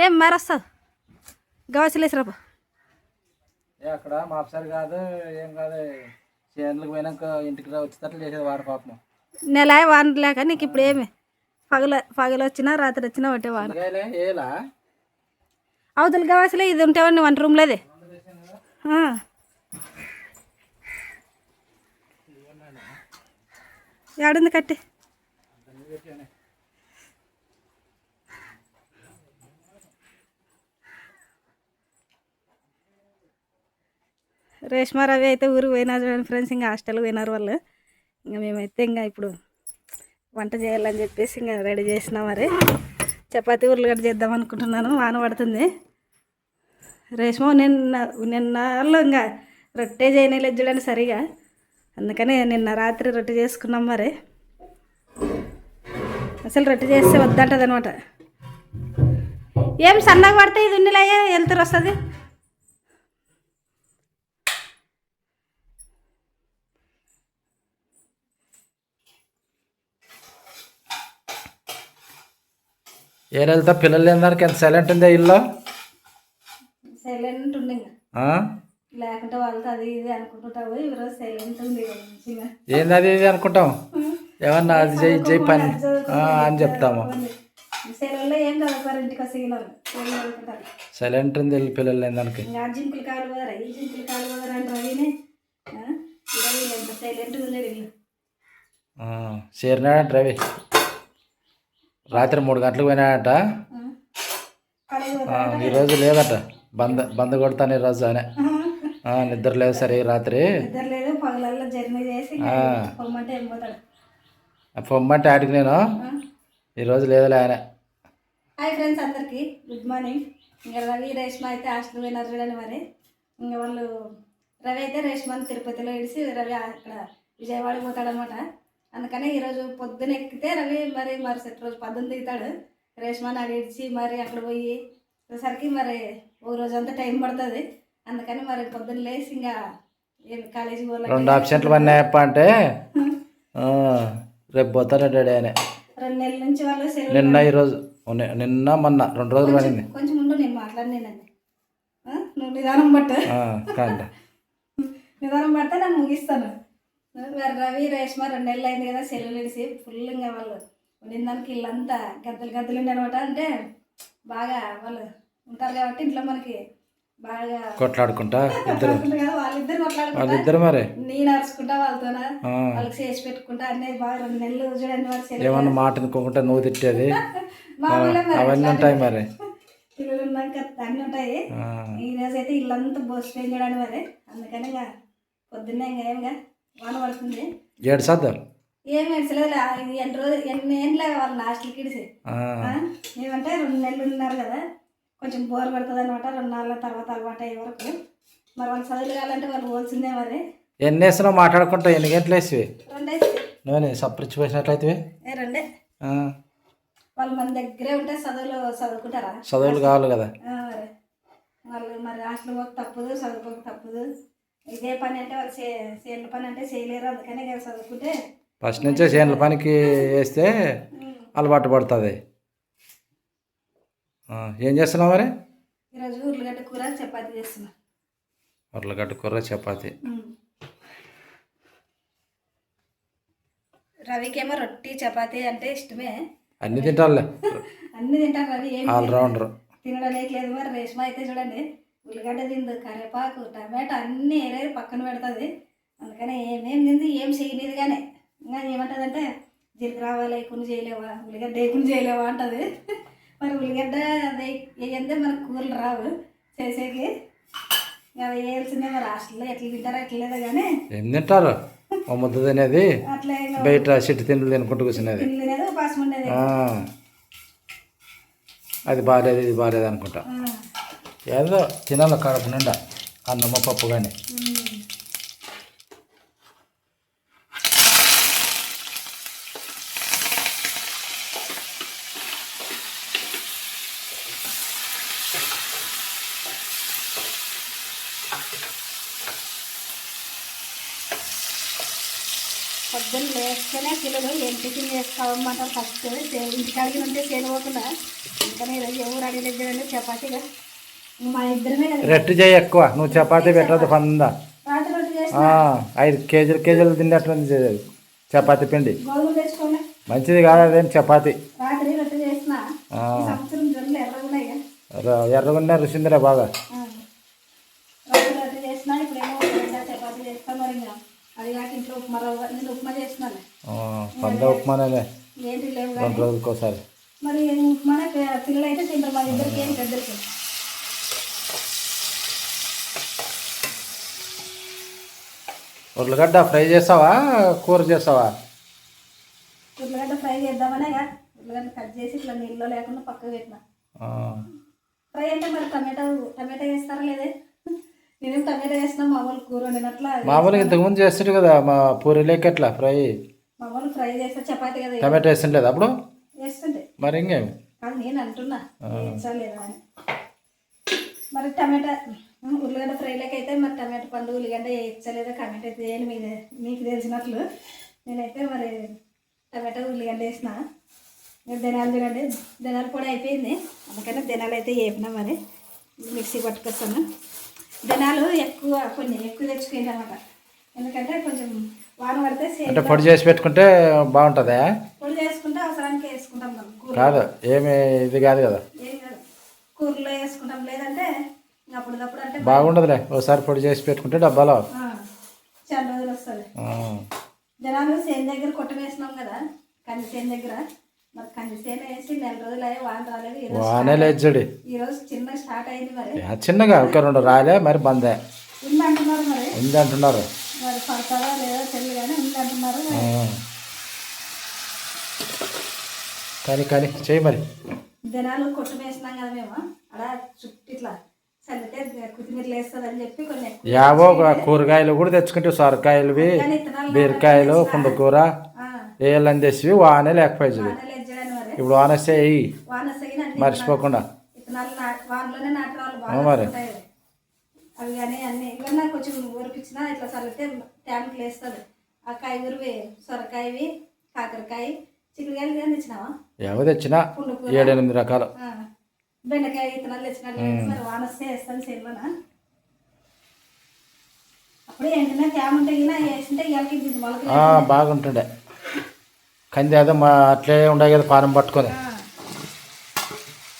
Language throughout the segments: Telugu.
ఏం మరొస్తుంది గవసలేసిరాప అక్కడ మాపసారి కాదు ఏం కాదు చేనులకు పోయినాక ఇంటికి వచ్చేటట్లు చేసేది వాడు పాపం నెల వాన లేక నీకు ఇప్పుడు ఏమి పగలు వచ్చినా రాత్రి వచ్చినా ఒకటే వాన ఏలా అవతల గవాసలే ఇది ఉంటేవాడిని వంట రూమ్లోదే ఏడుంది కట్టి రేష్మా రవి అయితే ఊరికి పోయినారు చూడండి ఫ్రెండ్స్, ఇంకా హాస్టల్కి పోయినారు వాళ్ళు. ఇంకా మేమైతే ఇంకా ఇప్పుడు వంట చేయాలని చెప్పేసి ఇంకా రెడీ చేసినా. మరి చపాతీ ఉర్లగడ్డ చేద్దాం అనుకుంటున్నాను, వాన పడుతుంది. రేష్మ నిన్న వాళ్ళు ఇంకా రొట్టె చేయలేదు చూడండి సరిగా, అందుకని నిన్న రాత్రి రొట్టె చేసుకున్నాం. మరి అసలు రొట్టె చేస్తే వద్దంటది అనమాట. ఏం సన్నగా పడితే ఇది ఉన్నిలాయే వెళ్తారు వస్తుంది. ఏం వెళ్తా పిల్లలు ఏందానికి ఎంత సైలెంట్ ఉందే ఇల్లు, సైలెంట్ ఉండి లేకుంటే వాళ్ళతో అది ఇది అనుకుంటుంటావు. ఈరోజు సైలెంట్ ఉంది. ఏంది అది ఇది అనుకుంటాం, ఏమన్నా అది చేయి చేయి పని అని చెప్తాము. సెలవుల్లో ఏం చదువుతారు ఇంటికి వస్తే సైలెంట్ ఉంది పిల్లలు ఏందానికి. జింకులు కాలు పోదరా ఈ జింకులు కాలు పోదరా అంటే రవినే ఎంత సైలెంట్గా ఉండేది ఇల్లు. చేరినాడంట రవి, రాత్రి 3 గంటలకు పోయినాడట. ఈరోజు లేదట, బంద కొడతాను ఈరోజు అని. నిద్ర లేదు సరే రాత్రి, నిద్ర లేదు పగలల్లో జర్నీ చేసి పొమ్మంటే ఏం పోతాడు. పొమ్మంటే ఆడికి నేను ఈరోజు లేదులే ఆయన. హాయ్ ఫ్రెండ్స్ అందరికీ గుడ్ మార్నింగ్. ఇంకా రవి రేష్మ అయితే హాస్టల్ పోయినారు చూడండి. మరి ఇంకా వాళ్ళు రవి అయితే రేష్మని తిరుపతిలో ఇడిసి రవి అక్కడ విజయవాడకి పోతాడనమాట. అందుకని ఈరోజు పొద్దున ఎక్కితే రవి మరి మరుసటి రోజు 12 దిగుతాడు. రేష్మని అడి ఇడిచి మరి అక్కడ పోయి సరికి మరి ఒక రోజు అంతా టైం పడుతుంది. అందుకని మరి పొద్దున్న లేచి ఇంకా కాలేజీకి పోవాలి. 2 ఆప్షన్లు పడినాయప్ప అంటే రేపు పోతాడు డాడీ ఆయన. 2 నెలల నుంచి వాళ్ళు నిన్న ఈరోజు నిన్న మొన్న 2 రోజులు పడింది. కొంచెం ముందు నేను మాట్లాడినానండి, నువ్వు నిదానం పట్టు, నిదానం పడితే నేను ముగిస్తాను. మరి రవి రేష్మ 2 నెలలు అయింది కదా సెలవులు ఇడిసి ఫుల్ ఇంకా వాళ్ళు ఉండిందానికి ఇల్లంతా గద్దలు గద్దలు ఉండే అనమాట. అంటే బాగా వాళ్ళు ఉంటారు కాబట్టి ఇంట్లో మనకి బాగా కొట్లాడుకుంటా వాళ్ళిద్దరు మరి నేను అరుచుకుంటా వాళ్ళతోన వాళ్ళకి చేసి పెట్టుకుంటా అనేది బాగా 2 నెలలు చూడండి. మరి ఏమన్నా మాట అనుకోకుండా నువ్వు తిట్టేది అవన్నీ ఉంటాయి. మరి పిల్లలు ఉన్నాక అన్నీ ఉంటాయి. ఈ రోజు అయితే ఇల్లంతా బోసిపోయింది చూడండి. మరి అందుకని ఇంకా పొద్దున్నే ఇంకా ఏంగా వాన పడుతుంది. ఏం ఏడ్చలేదు. ఎన్ని ఏండ్లే వాళ్ళు హాస్టల్కి ఇడిసి ఏమంటే 2 నెలలు ఉన్నారు కదా, కొంచెం బోర్ పడుతుంది అనమాట. 2 నెలల తర్వాత అలవాటు అయ్యే వరకు మరి వాళ్ళు చదువులు కావాలంటే వాళ్ళు పోల్సిందే. మరి ఎన్ని వేసినావు మాట్లాడుకుంటా, ఎన్ని గంటలు వేసివి 2 నువ్వు సపరించి పోసినట్లయితే 2 వాళ్ళు మన దగ్గరే ఉంటే చదువుకుంటారా, చదువులు కావాలి కదా. మరి వాళ్ళు మరి హాస్టల్ పోక తప్పదు, చదువుకోక తప్పదు. ఇదే పని అంటే వాళ్ళు చేనుల పని అంటే చేయలేరు. అందుకనే చదువుకుంటే ఫస్ట్ నుంచే చేనుల పనికి వేస్తే అలవాటు పడుతుంది. ఏం చేస్తున్నావు మరి? ఈరోజు ఉర్లగడ్డ కూర చపాతీ చేస్తున్నా. ఉర్లగడ్డ కూర చపాతీ. రవికేమో రొట్టి చపాతీ అంటే ఇష్టమే, అన్ని తింటారులే, అన్ని తింటారు. రవి ఏం ఆల్రౌండర్ తినడానికి లేదు. మరి రేష్మ అయితే చూడండి ఉల్లిగడ్డ తిందు, కరివేపాకు టమాటో అన్నీ ఏరే పక్కన పెడుతుంది. అందుకని ఏమేమి తింది ఏం చేయలేదు. కానీ ఇంకా ఏమంటుంది అంటే జీలకర్ర రావాలి కొన్ని చేయలేవా, ఉల్లిగడ్డ వేయకుండా చేయలేవా అంటుంది. మరి ఉల్లిగడ్డ వేయందే మనకు కూరలు రావు చేసేకి, అవి వేయాల్సిందే. మరి హాస్టల్లో ఎట్లా తింటారో ఎట్లా లేదో కానీ ఏం తింటారు ముద్ద తినేది, అట్లా బయట చెట్టు తిండి తినుకుంటూ కూర్చునేది, తినేది ఉపాసం ఉండేది. అది బాగాలేదు ఇది బాగాలేదు అనుకుంటా. ఏదో తినాలి కడుపు నిండా అన్నమ్మ పప్పు కానీ. పొద్దున్న లేస్తేనే పిల్లలు ఏం టిఫిన్ చేసుకోమంటారు. ఫస్ట్ ఇంటికాడికి ఉంటే చేయకపోకుండా ఇంకా ఈరోజు ఎవరు అడిగలేదండి చపాతీగా మా ఇద్దరమే కదా రెట్టు చేయి ఎక్కువ, నువ్వు చపాతీ పెట్టదు పందా. రాత్రి రొట్టె చేసిన 5 కేజీలు తిన్నట్టుంది చేసేది చపాతీ పిండి. గోధుమలు తెచ్చుకోలే మంచిది కాదు అదేం చపాతీ. రాత్రి రొట్టె చేసిన ఈ సంవత్సరం జొన్నలు ఎర్రగున్నాయి ఎర్రగున్నా రుచిందిరా బాగా. రాత్రి రొట్టె చేసిన ఇప్పుడేమో చపాతీ చేస్తాను మరి ఇంకా అది కాక ఇంట్లో ఉప్మా నేను ఉప్మా చేస్తున్నాను. పంద ఉప్మానే ఏంటి లేవు 2 రోజులకి ఒకసారి. మరి ఉప్మానే పిల్లలు అయితే తింటారు, మా ఇద్దరికి ఏంటి పెద్దరికి. ఉర్లగడ్డ ఫ్రై చేస్తావా కూర చేస్తావా? ఉర్లగడ్డ ఫ్రై చేద్దామనే ఉర్లగడ్డ కట్ చేసి ఇట్లా నీళ్ళలో లేకుండా పక్కకు పెట్టిన. ఫ్రై అంటే మరి టమాటా వేస్తారా లేదే? నేనేం టమాటా వేసినా మామూలు కూర వండినట్లా. మామూలుగా ఇంతకుముందు చేస్తుంటే కదా మా పూరీలోకి ఎట్లా ఫ్రై మామూలు ఫ్రై చేస్తే చపాతి కదా టమాటా వేస్తుండేది అప్పుడు వేస్తుంటే. మరి ఇంకేమి కానీ నేను అంటున్నా వేయించలేదా అని. మరి టమాటా ఉల్లిగడ్డ ఫ్రైలోకి అయితే మరి టమాటా పండు ఉల్లిగడ్డ వేయించలేదా టమాటా అయితే వేయాలి మీకు తెలిసినట్లు. నేనైతే మరి టమాటా ఉల్లిగడ్డ వేసిన. ధనియాలు చూడండి, ధనియాల పొడి అయిపోయింది, అందుకని ధనియాలు అయితే వేపినా. మరి మిక్సీ పట్టుకొస్తాను. ధనియాలు కొన్ని ఎక్కువ తెచ్చుకోండి అనమాట, ఎందుకంటే కొంచెం వాన పడితే అంటే పొడి చేసి పెట్టుకుంటే బాగుంటుందా? పొడి చేసుకుంటే అవసరానికి వేసుకుంటాం మనం. కాదు ఏమి ఇది కాదు కదా, ఏం కాదు కూరలో వేసుకుంటాం, లేదంటే అప్పుడప్పుడు అంటే బాగుండదులే. ఒకసారి పొడి చేసి పెట్టుకుంటే డబ్బాలో చాలా రోజులు వస్తుంది. జనాలు సేన్ దగ్గర కొట్టమేసినాం కదా, కంది సేన్ దగ్గర. మరి కంది సేన వేసి 4 రోజులు అయ్యి వాన రాలేదు. వానే లేదు, ఈరోజు చిన్నగా స్టార్ట్ అయింది. మరి చిన్నగా 1-2 రాలే, మరి బందే ఉంది అంటున్నారు. మరి ఉంది అంటున్నారు, మరి పడతారా లేదా తెలియదు కానీ ఉంది అంటున్నారు. కానీ చేయి మరి. దినాలు కొట్టు వేసినాం కదా మేము, అలా చుట్టూ ఇట్లా చల్లితే కొత్తిమీరలు వేస్తుంది అని చెప్పి కొన్ని యావో కూరగాయలు కూడా తెచ్చుకుంటే సొరకాయలువి, బీరకాయలు, పుండకూర వేయాలని తెచ్చి వానే లేకపోయి. ఇప్పుడు వాన వస్తే మర్చిపోకుండా వానలోనే నాటిన వాళ్ళు మరి అవి కానీ అన్ని ఇవన్నీ కొంచెం ఊరిపించినా ఇట్లా చల్లితే ట్యాంకులు వేస్తుంది. ఆ కాయగూరవి, సొరకాయవి, కాకరకాయ, చిక్కుడుకాయలు కానీ తెచ్చినావా? ఏవో తెచ్చినా 7-8 రకాలు. బెండకాయ ఇత్తనాలు తెచ్చినట్టు. మరి వాన వస్తే వేస్తాను సేల్లోన. అప్పుడే ఎండినా తేమ ఉంటే వేసింటే ఇవాళకి వాళ్ళకి బాగుంటుండే. కంది అదే అట్లే ఉండే కదా పానం పట్టుకొని,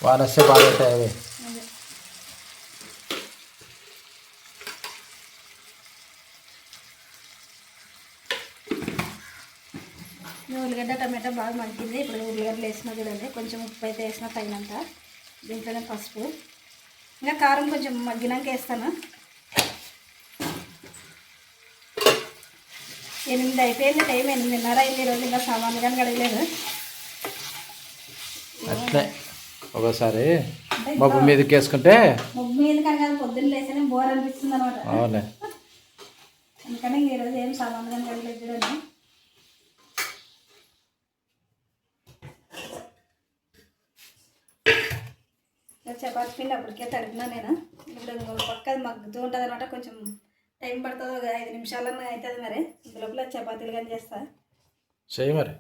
వాన వస్తే బాగుంటాయి అవి. ఉల్లిగడ్డ టమాటా బాగా మగ్గింది. ఇప్పుడు ఉల్లిగడ్డలు వేసినా చూడండి, కొంచెం ఉప్పు అయితే వేసిన తగినంత. దీంట్లోనే పసుపు, ఇంకా కారం కొంచెం మగ్గినాక వేస్తాను. 8 అయిపోయింది టైం, 8:30 అయింది. ఈరోజు ఇంకా సామాన్లు కానీ గడగలేదు. అట్లే ఒకసారి మబ్బు మీదకి వేసుకుంటే మబ్బు మీద కానీ కాదు, పొద్దున్న లేస్తేనే బోర్ అనిపిస్తుంది అనమాట. అవునే, అందుకని ఈరోజు ఏం సామాన్లు కానీ గడగలేదు చూడండి. చపాతి పిండి అప్పటికే తడిపినా నేను. ఇప్పుడు పక్క మగ్గుతూ ఉంటుంది అనమాట, కొంచెం టైం పడుతుంది, ఒక 5 నిమిషాలన్నా అవుతుంది. మరి ఇందులోపల చపాతీలు కానీ చేస్తా. చెయ్యి మరి.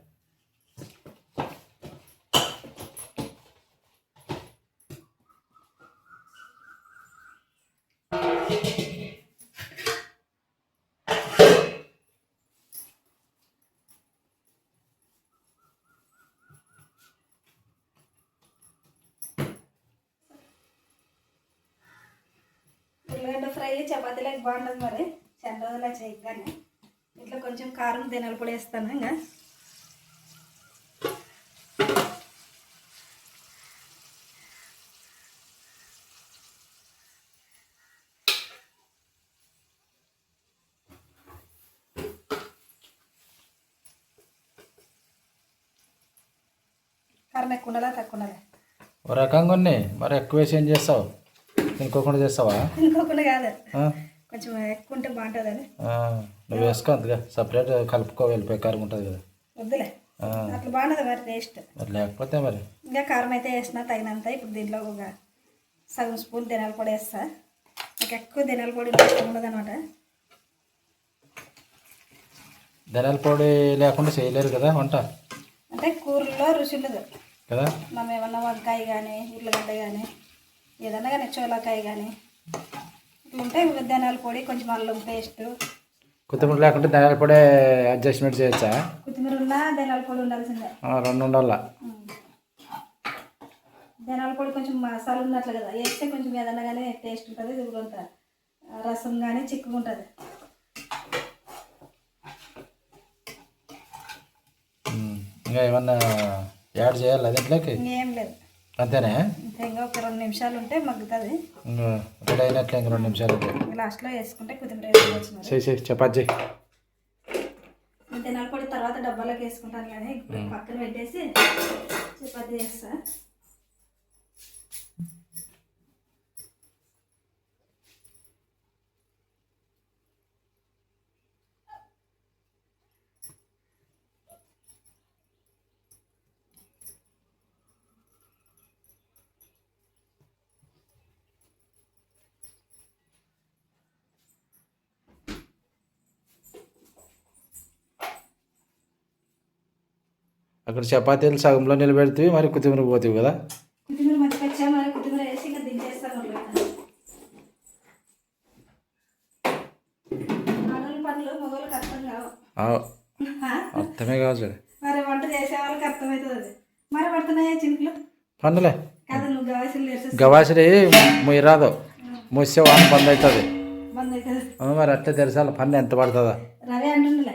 ఉల్లిగడ్డ ఫ్రై చపాతీలకు బాగుంటుంది. మరి చాలా రోజులు చేయగానే ఇట్లా కొంచెం కారం ధనియాల పొడి వేస్తాను. ఇంకా కారం ఎక్కువ ఉండాలా తక్కువ ఉండాలి? ఒక రకంగా ఉన్నాయి, మరి ఎక్కువ వేసి ఏం చేస్తావు? ఇంకోకుండా చేస్తావా? ఇంకొకటి కాదు, కొంచెం ఎక్కువ ఉంటే బాగుంటుందని. నువ్వు వేసుకో, అంతగా సపరేట్ కలుపుకో, వెళ్ళిపోయి కారం ఉంటుంది కదా. వద్దులే, అట్లా బాగుంటుంది మరి టేస్ట్. మరి లేకపోతే మరి ఇంకా కారం అయితే వేసిన తగినంత. ఇప్పుడు దీంట్లో ఒక సగం స్పూన్ ధనియాల పొడి వేస్తా. నాకు ఎక్కువ ధనియాల పొడి ఉండదు అనమాట. ధనియాల పొడి లేకుండా చేయలేరు కదా వంట. అంటే కూరలో రుచి ఉండదు. కదా. మనం ఏమన్నా వంకాయ కానీ ఉర్లగడ్డ కానీ ఏదన్నా కానీ చోలకాయ కానీ ఇట్లా ఉంటే ధనియాల పొడి కొంచెం అల్లం పేస్ట్ కొత్తిమీర లేకుంటే ధనియాల పొడి అడ్జస్ట్మెంట్ చేయొచ్చా? కొత్తిమీర ఉన్నా ధనియాల పొడి ఉండాల్సిందే. రెండు ఉండాలా. ధనియాల పొడి కొంచెం మసాలా ఉన్నట్లు కదా వేస్తే కొంచెం ఏదన్నా కానీ టేస్ట్ ఉంటుంది. ఇది కూడా ఉంటుంది, రసం కానీ చిక్కుగా ఉంటుంది. ఇంకా ఏమన్నా యాడ్ చేయాలి దీంట్లోకి? ఇంకేం లేదు, అంతేనే. ఇంకా ఒక 2 నిమిషాలు ఉంటే మగ్గుతుంది. ఇంకా రెడీ అయినట్లే. ఇంక 2 నిమిషాలు లాస్ట్లో వేసుకుంటే కొత్తిమీర వేసుకోవచ్చు. చేయి చపాతి. ధనియాల పొడి తర్వాత డబ్బాలోకి వేసుకుంటాను కానీ ఇప్పుడు పక్కన పెట్టేసి చపాతీ చేస్తా. అక్కడ చపాతీలు సగంలో నిలబెడితే మరి కొత్తిమీర పోతావు కదా. కొత్తిమీర మర్చిపోయా, మరి కొత్తిమీర వేసి ఇంకా దించేస్తాను. ఆడవాళ్ళ పనులు మగవాళ్ళకి అర్థం కావు. అర్థమే కావచ్చు. మరి వంట చేసే వాళ్ళకి అర్థమవుతుంది అది. మరి పడుతున్నాయా చినుకులు? పనులే కాదు, నువ్వు గవాసులు వేసేసి గవాసిడి మొయ్యరాదు. మొస్తే వాన బంద్ అవుతుంది. బంద్ అవుతుంది. మరి అట్లే తెలిసాలి పన్ను ఎంత పడుతుందా. రవి అంటుండలే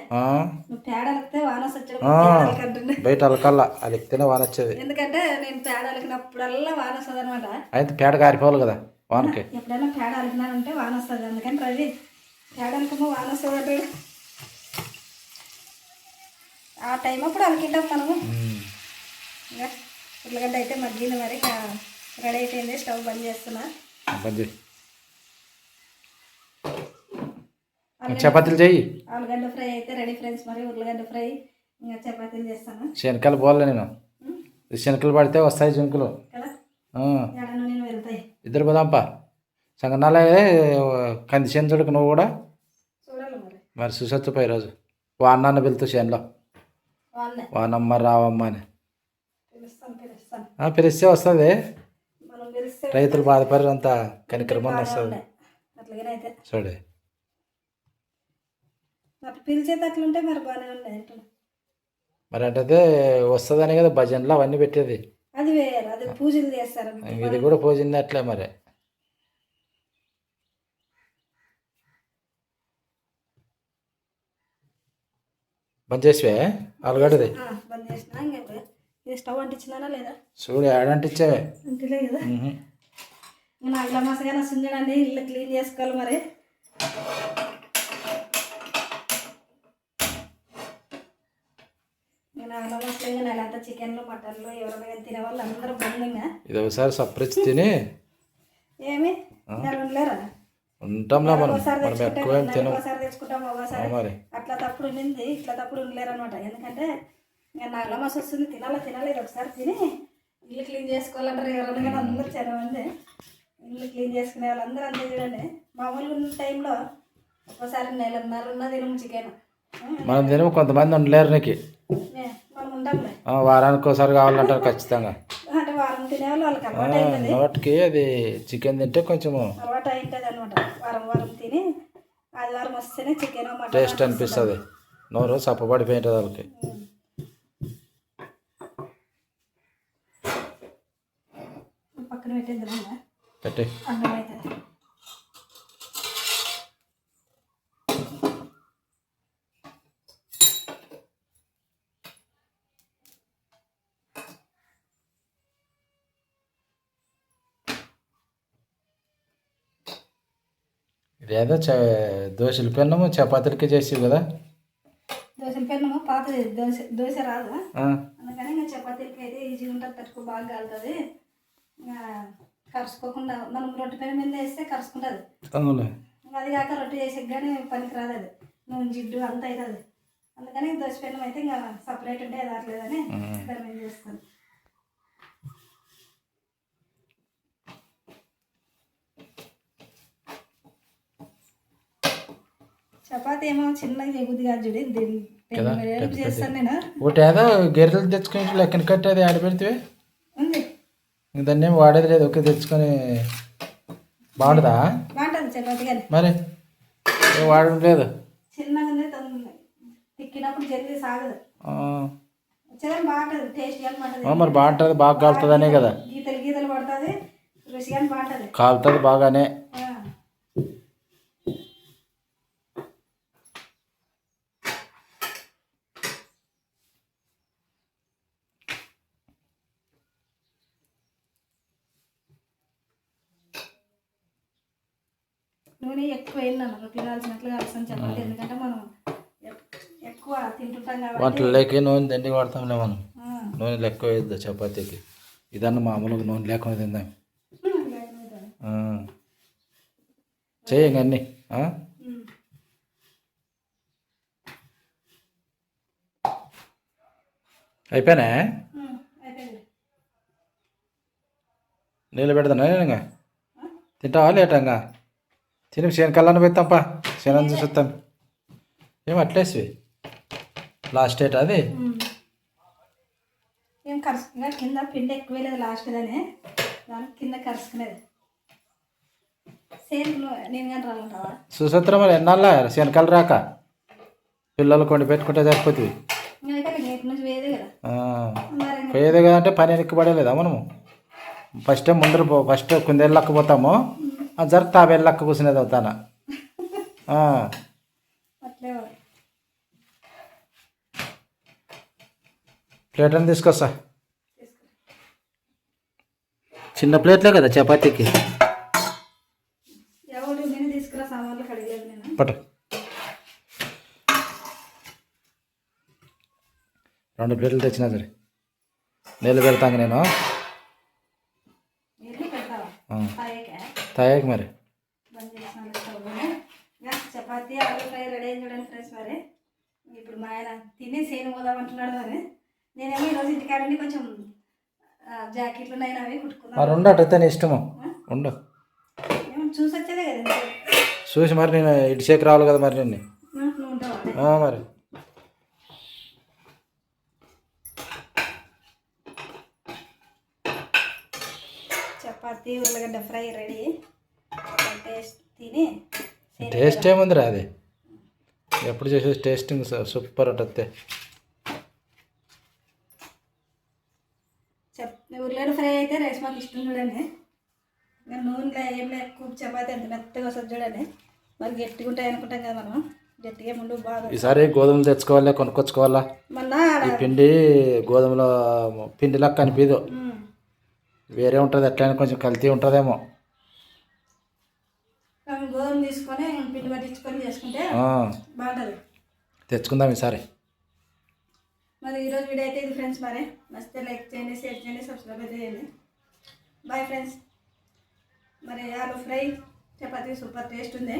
నువ్వు పేడ అలికితే వాన వచ్చాడు బయట అలకల్లా అలికితేనే వాన వచ్చేది. ఎందుకంటే నేను పేడ అలికినప్పుడల్లా వాన వస్తుంది అనమాట. అయితే పేడ కారిపోవాలి కదా వానకి. ఎప్పుడైనా పేడ అలికినానంటే వాన వస్తుంది. అందుకని రవి పేడ అలికమో వాన వస్తుంది అంటాడు. ఆ టైం అప్పుడు అలికింటాం మనము. ఇంకా ఉర్లగడ్డ అయితే మగ్గింది, మరి రెడీ అయిపోయింది. స్టవ్ బంద్ చేస్తున్నా. చపాతీలు చెయ్యి. ఆలుగడ్డ ఫ్రై అయితే రెడీ ఫ్రెండ్స్. మరి ఉర్లగడ్డ ఫ్రై ఇంకా చపాతీలు చేస్తాను. శనకలు పోలే నేను. శనకలు పడితే వస్తాయి జంకులు కదా, నేను వెళ్తాయి. ఇద్దరు పోదాంపా. సంగనాలే కంది చెంచుడికి నువ్వు కూడా చూడాలి. మరి చూసొచ్చుపా ఈరోజు. వాన్నాన్న వెళ్తూ చేనులో వానమ్మ రావమ్మ అని పిలిస్తే వస్తుంది. రైతులు బాధపడి అంత కనికరమని వస్తుంది. చూడే పిలిచేటట్లుంటే మరి బాగానే ఉన్నాయి. మరి అంటే వస్తుందని కదా భజనలు అవన్నీ పెట్టేది. అది వేరు, అది పూజలు చేస్తారు. ఇది కూడా పూజింది అట్లే. మరి బంద్ చేసివే ఆలుగడ్డది? బంద్ చేసినా. ఇంకా స్టవ్ అంటించినా లేదా చూడు ఏడంటిచ్చావే అంటలే కదా. నేను అల్లం మసగానే వస్తుందండి. ఇల్లు క్లీన్ చేసుకోవాలి. మరి నేను అల్లం మసగా నెలంతా చికెన్లు మటన్లు ఎవరైనా తినే వాళ్ళు అందరూ బంధంగా ఇది ఒకసారి సపరేట్ తిని ఏమి ఉండలేరా? ఉంటాంలా మనం. ఒకసారి తెచ్చుకుంటాం, ఒకసారి అట్లా తప్పుడు ఉండింది, ఇట్లా తప్పుడు ఉండలేరు అనమాట. ఎందుకంటే నేను అల్లం మస వస్తుంది, తినాలి. ఒకసారి తిని ఇల్లు క్లీన్ చేసుకోవాలంటారు ఎవరైనా. కానీ అందరూ చాలా మంది ఇల్లు క్లీన్ చేసుకునే వాళ్ళందరూ అంతే. చూడండి, మామూలుగా ఉన్న టైంలో ఒకసారి నెలన్నర ఉన్నది చికెన్. మనం తినము, కొంతమంది ఉండలేరు. నీకు మనం ఉండాలి. వారానికి ఒకసారి కావాలంటారు ఖచ్చితంగా. అంటే వారం తినేవాళ్ళు వాళ్ళకి అలవాటు అవుతుంది. నోటికి అది చికెన్ తింటే కొంచెం అలవాటు అవుతుంది అనమాట. వారం తిని ఆదివారం వస్తేనే చికెన్ మటన్ టేస్ట్ అనిపిస్తుంది. నోరు సప్పబడిపోయింటుంది వాళ్ళకి. పక్కన పెట్టేద్దాం పెట్టి అన్నం అయితే. ఇదేదో దోశల పెన్నము చపాతీలకి చేసేవి కదా. దోశల పెన్నము పాతది, దోశ రాదు. అందుకని ఇంకా చపాతీలకి అయితే ఈజీగా ఉంటుంది, తట్టుకు బాగా కాలుతుంది. ఇంకా కరుసుకోకుండా మనం రొట్టె పెనం మీద వేస్తే కరుసుకుంటుంది. అది కాక రొట్టె చేసే కానీ పనికి రాదు. అది నూనె జిడ్డు అంత అవుతుంది. అందుకని దోశ పెనం అయితే ఇంకా సపరేట్ ఉంటే అది అట్లేదని దాని మీద చేస్తాను. చపాతీ ఏమో చిన్నగా చేయబుద్ది కాదు. చూడు చేస్తాను నేను. ఒకటి ఏదో గెర్రెలు తెచ్చుకుని లెక్కన కట్టేది ఆడ పెడితే దాన్ని ఏం వాడేది లేదు, ఓకే తెచ్చుకొని బాగుంటుందా బాగుంటుంది చపాతి కానీ మరి ఏం వాడడం లేదు. చిన్నగా ఉంది, తిక్కినప్పుడు జల్దీ సాగదు. వచ్చేదాన్ని బాగుంటుంది, టేస్ట్ కానీ బాగుంటుంది. మరి బాగుంటుంది, బాగా కాలుతుందనే కదా. గీతలు గీతలు పడుతుంది, రుచి కానీ బాగుంటుంది. కాలుతుంది బాగానే. నూనె ఎక్కువ వేయను తినాల్సినట్లు కలిసిన చపాతి, ఎందుకంటే మనం ఎక్కువ తింటుంటాం కాబట్టి. వంటల్లోకి నూనె దండిగా వాడతాంలే మనం. నూనె ఎక్కువ వేయద్దు చపాతీకి, ఇదన్నా మామూలుగా నూనె లేకుండా తిందాం. చేయండి అన్నీ. అయిపోయినా నీళ్ళు పెడతాను నేను. తింటావా లేటంగా? తిని శనకల్లాన్ని పెడతాంపా, శనం చూస్తాం. ఏమి అట్లేసి లాస్ట్ డేట్ అది ఏం కరుచుకున్నా కింద పిండి ఎక్కువ లేదు లాస్ట్ దానే, దానికి కింద కరుచుకునేది. సేమ్ నేను కానీ రాలంటావా? సుసత్ర మరి ఎన్నాళ్ళ శనకలు రాక పిల్లలు కొండి పెట్టుకుంటే సరిపోతుంది. నుంచి వేయదే కదా, పోయేదే కదంటే పని వెనక్కిపడలేదా మనము? ఫస్ట్ ముందర ఫస్ట్ కుందేళ్ళు లక్క పోతాము, జర తాబేళ్ళు లక్క కూర్చునేది అవుతానా. అట్లే ప్లేట్ అని తీసుకొస్తా, చిన్న ప్లేట్లే కదా చపాతీకి. ఎవరు నేను తీసుకురా సామాన్లు కడిగలేదు నేను. పట్టు 2 ప్లేట్లు తెచ్చినా సరే నీళ్ళు పెడతాను నేను. తాగాక మరి చపాతీ ఆలు ఫ్రై రెడీ అయింది చూడండి ఫ్రెండ్స్. మరి ఇప్పుడు మా ఆయన తిని సేను పోదామంటున్నాడు. మరి నేనేమో ఈరోజు ఇంటికాడండి కొంచెం జాకెట్లు ఉన్నాయి అవి కుట్టుకున్నాను. మరి ఉండు, అటైతే నీ ఇష్టము ఉండు. ఏమో చూసి వచ్చేదే కదా, చూసి మరి నేను ఇటుసేకి రావాలి కదా మరి నిన్ను. నువ్వు ఉంటావా మరి చపాతీ ఉర్లగడ్డ ఫ్రై రెడీ. టేస్ట్ తిని టేస్ట్ ఏముందిరా, అది ఎప్పుడు చేసేది టేస్టింగ్ సూపర్ ఉంటుంది. ఉర్లగడ్డ ఫ్రై అయితే రైస్ మాకు ఇష్టం చూడండి. నూనెలో ఏం ఎక్కువ చపాతీ ఎంత మెత్తగా వస్తుంది చూడండి. మరి గట్టిగా ఉంటాయి అనుకుంటాం కదా మనం, గట్టిగా ముందు బాగా. ఈసారి గోధుమలు తెచ్చుకోవాలా కొనుక్కొచ్చుకోవాలా? ఈ పిండి గోధుమల పిండి లెక్క అనిపించదు, వేరే ఉంటుంది. ఎట్లయినా కొంచెం కల్తీ ఉంటుందేమో. గోధుమ తీసుకొని పిండి పట్టించుకొని చేసుకుంటే బాగుంటుంది. తెచ్చుకుందాం ఈసారి. మరి ఈరోజు వీడియో అయితే ఇది ఫ్రెండ్స్. మరి నచ్చితే లైక్ చేయండి, షేర్ చేయండి, సబ్స్క్రైబ్ అయితే చేయండి. Bye friends. మరి aloo fry chapati super taste ఉంది.